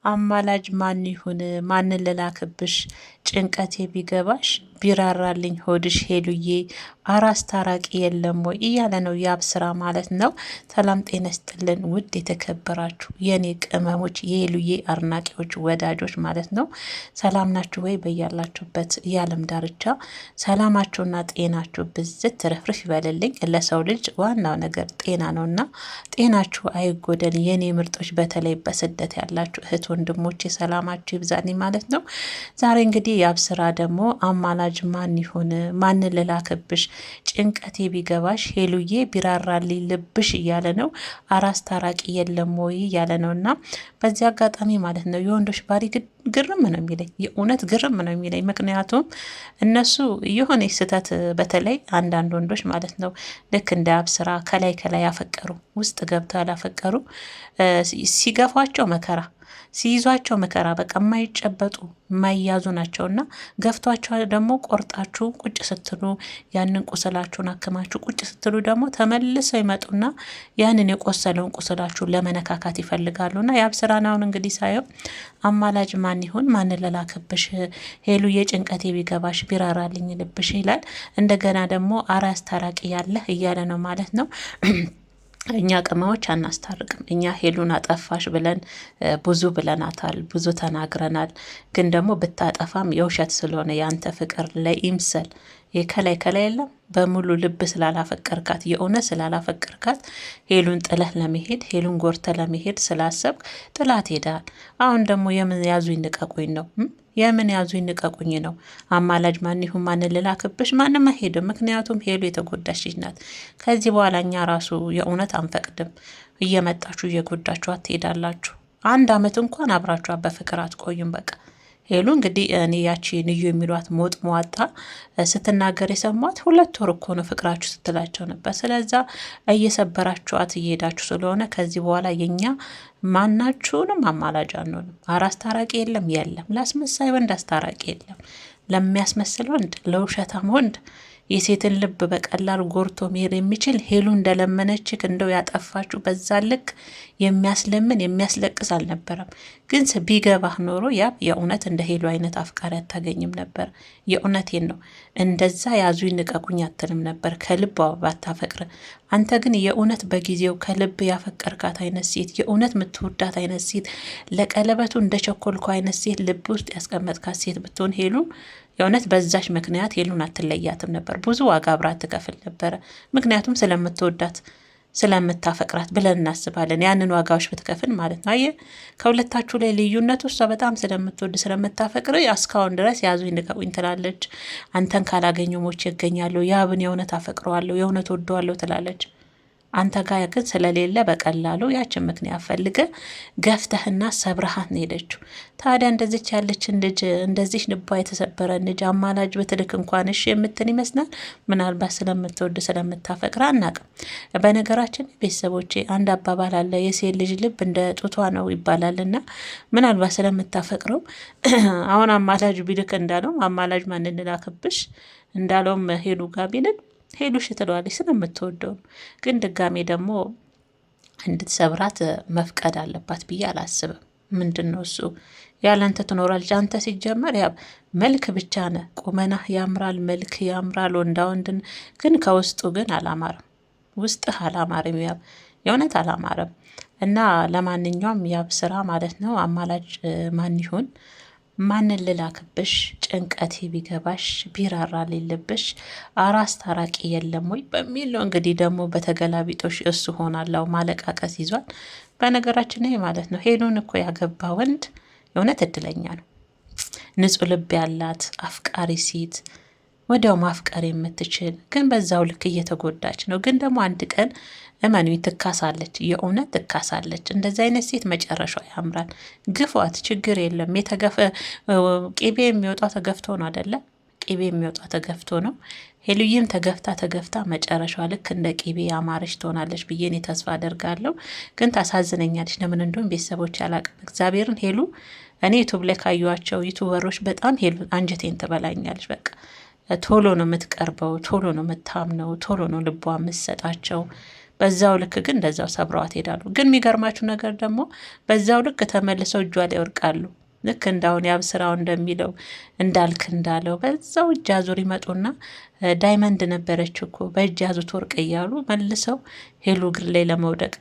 አማላጅ ማን ይሁን ማንን ልላክብሽ ጭንቀቴ ቢገባሽ ቢራራልኝ ሆድሽ ሄሉዬ አራስ ታራቂ የለም ወይ እያለ ነው ያብ ስራ ማለት ነው። ሰላም ጤና ይስጥልን ውድ የተከበራችሁ የኔ ቅመሞች የሄሉዬ አድናቂዎች ወዳጆች ማለት ነው። ሰላም ናችሁ ወይ? በያላችሁበት የዓለም ዳርቻ ሰላማችሁና ጤናችሁ ብዝት ትርፍርፍ ይበልልኝ። ለሰው ልጅ ዋናው ነገር ጤና ነውና ጤናችሁ አይጎደል የኔ ምርጦች። በተለይ በስደት ያላችሁ እህት ወንድሞቼ ሰላማችሁ ይብዛልኝ ማለት ነው። ዛሬ እንግዲህ ያብ ስራ ደግሞ አማላጅ ማን ይሁን ማንን ልላክብሽ ጭንቀቴ ቢገባሽ ሄሉዬ ቢራራልኝ ልብሽ እያለ ነው። አራስ ታራቂ የለም ወይ እያለ ነው። እና በዚህ አጋጣሚ ማለት ነው የወንዶች ባህሪ ግርም ነው የሚለኝ፣ የእውነት ግርም ነው የሚለኝ። ምክንያቱም እነሱ የሆነ ስህተት በተለይ አንዳንድ ወንዶች ማለት ነው ልክ እንደ ያብ ስራ ከላይ ከላይ ያፈቀሩ ውስጥ ገብተው ያላፈቀሩ ሲገፏቸው መከራ ሲይዟቸው መከራ በቃ የማይጨበጡ የማይያዙ ናቸውና ገፍቷቸው ደግሞ ቆርጣችሁ ቁጭ ስትሉ ያንን ቁስላችሁን አክማችሁ ቁጭ ስትሉ ደግሞ ተመልሰው ይመጡና ያንን የቆሰለውን ቁስላችሁን ለመነካካት ይፈልጋሉና ያብ ስራን አሁን እንግዲህ ሳየው አማላጅ ማን ይሁን ማን ልላክብሽ ሄሉ የጭንቀቴ ቢገባሽ ቢራራልኝ ልብሽ ይላል። እንደገና ደግሞ አራስ ታራቂ ያለህ እያለ ነው ማለት ነው። እኛ ቅመሞች አናስታርቅም። እኛ ሄሉን አጠፋሽ ብለን ብዙ ብለናታል፣ ብዙ ተናግረናል። ግን ደግሞ ብታጠፋም የውሸት ስለሆነ ያንተ ፍቅር ለይምሰል ከላይ ከላይ የለም በሙሉ ልብ ስላላፈቀርካት የእውነት ስላላፈቀርካት ሄሉን ጥለህ ለመሄድ ሄሉን ጎርተ ለመሄድ ስላሰብክ ጥላት ሄዳል። አሁን ደግሞ የምን ያዙ ይንቀቁኝ ነው? የምን ያዙ ይንቀቁኝ ነው? አማላጅ ማን ይሁን ማን ልላክብሽ ማንም አይሄድም። ምክንያቱም ሄሉ የተጎዳች ልጅ ናት። ከዚህ በኋላ እኛ ራሱ የእውነት አንፈቅድም። እየመጣችሁ እየጎዳችኋት ትሄዳላችሁ። አንድ አመት እንኳን አብራችኋት በፍቅር አትቆዩም። በቃ ሄሉ እንግዲህ እኔ ያቺ ንዩ የሚሏት ሞጥ ሟጣ ስትናገር የሰማት 2 ወር እኮ ነው ፍቅራችሁ ስትላቸው ነበር። ስለዛ እየሰበራችኋት እየሄዳችሁ ስለሆነ ከዚህ በኋላ የኛ ማናችሁንም አማላጅ አንሆንም። አራስ ታራቂ የለም። ላስመሳይ ወንድ አስታራቂ የለም። ለሚያስመስል ወንድ፣ ለውሸታም ወንድ የሴትን ልብ በቀላል ጎርቶ መሄድ የሚችል ሄሉ እንደለመነችክ እንደው ያጠፋችሁ በዛ ልክ የሚያስለምን የሚያስለቅስ አልነበረም። ግን ቢገባህ ኖሮ ያ የእውነት እንደ ሄሉ አይነት አፍቃሪ አታገኝም ነበር። የእውነቴን ነው። እንደዛ ያዙ ይንቀቁኝ አትልም ነበር ከልብ ባታፈቅር። አንተ ግን የእውነት በጊዜው ከልብ ያፈቀርካት አይነት ሴት፣ የእውነት የምትወዳት አይነት ሴት፣ ለቀለበቱ እንደ ቸኮልኩ አይነት ሴት ልብ ውስጥ ያስቀመጥካት ሴት ብትሆን ሄሉ የእውነት በዛች ምክንያት ሄሉን አትለያትም ነበር። ብዙ ዋጋ አብራ ትከፍል ነበረ። ምክንያቱም ስለምትወዳት ስለምታፈቅራት ብለን እናስባለን። ያንን ዋጋዎች ብትከፍል ማለት ነው። አየህ ከሁለታችሁ ላይ ልዩነቱ እሷ በጣም ስለምትወድ ስለምታፈቅር እስካሁን ድረስ ያዙ ይንቀቁኝ ትላለች። አንተን ካላገኘሁ ሞቼ እገኛለሁ፣ ያብን የእውነት አፈቅረዋለሁ፣ የእውነት ወደዋለሁ ትላለች። አንተ ጋር ግን ስለሌለ በቀላሉ ያችን ምክንያት ፈልገ ገፍተህና ሰብረሃት ነው ሄደችው። ታዲያ እንደዚች ያለችን ልጅ እንደዚች ልቧ የተሰበረ ልጅ አማላጅ በትልክ እንኳን እሺ የምትን ይመስላል። ምናልባት ስለምትወድ ስለምታፈቅር አናቅም። በነገራችን ቤተሰቦቼ አንድ አባባል አለ፣ የሴት ልጅ ልብ እንደ ጡቷ ነው ይባላልና ምናልባት ስለምታፈቅረው አሁን አማላጅ ቢልክ እንዳለው አማላጅ ማን እንላክብሽ እንዳለውም ሄሉ ጋር ቢልክ ሄሉ እሺ ትለዋለች ስለምትወደው ነው። ግን ድጋሜ ደግሞ እንድትሰብራት መፍቀድ አለባት ብዬ አላስብም። ምንድን ነው እሱ ያለንተ ትኖራለች። አንተ ሲጀመር ያ መልክ ብቻ ነህ፣ ቁመናህ ያምራል፣ መልክ ያምራል፣ ወንዳ ወንድን ግን ከውስጡ ግን አላማረም። ውስጥህ አላማረም፣ ያብ የእውነት አላማረም። እና ለማንኛውም ያብ ስራ ማለት ነው አማላጅ ማን ይሁን ማንን ልላክብሽ ጭንቀቴ ቢገባሽ ቢራራልኝ ልብሽ አራስ ታራቂ የለም ወይ በሚል ነው። እንግዲህ ደግሞ በተገላቢጦሽ እሱ ሆናለው ማለቃቀስ ይዟል። በነገራችን ላይ ማለት ነው ሄሉን እኮ ያገባ ወንድ የእውነት እድለኛ ነው። ንጹሕ ልብ ያላት አፍቃሪ ሴት፣ ወዲያው ማፍቀር የምትችል ግን በዛው ልክ እየተጎዳች ነው። ግን ደግሞ አንድ ቀን እመኑ ትካሳለች፣ የእውነት ትካሳለች። እንደዚህ አይነት ሴት መጨረሻው ያምራል። ግፏት፣ ችግር የለም። ቂቤ የሚወጣው ተገፍቶ ነው አይደለ? ቂቤ የሚወጣው ተገፍቶ ነው። ሄሉዬም ተገፍታ መጨረሻዋ ልክ እንደ ቂቤ ያማረች ትሆናለች ብዬ እኔ ተስፋ አደርጋለሁ። ግን ታሳዝነኛለች። ለምን እንደሆነ ቤተሰቦች ያላቅም እግዚአብሔርን ሄሉ እኔ ዩቱብ ላይ ካዩዋቸው ዩቱበሮች በጣም ሄሉ አንጀቴን ትበላኛለች። በቃ ቶሎ ነው የምትቀርበው፣ ቶሎ ነው የምታምነው፣ ቶሎ ነው ልቧ የምትሰጣቸው። በዛው ልክ ግን እንደዛው ሰብረዋት ሄዳሉ። ግን የሚገርማችሁ ነገር ደግሞ በዛው ልክ ተመልሰው እጇ ላይ ይወርቃሉ። ልክ እንዳሁን ያብ ስራው እንደሚለው እንዳልክ እንዳለው በዛው እጅ አዙር ይመጡና ዳይመንድ ነበረች እኮ በእጅ ያዙት ወርቅ እያሉ መልሰው ሄሉ እግር ላይ ለመውደቅ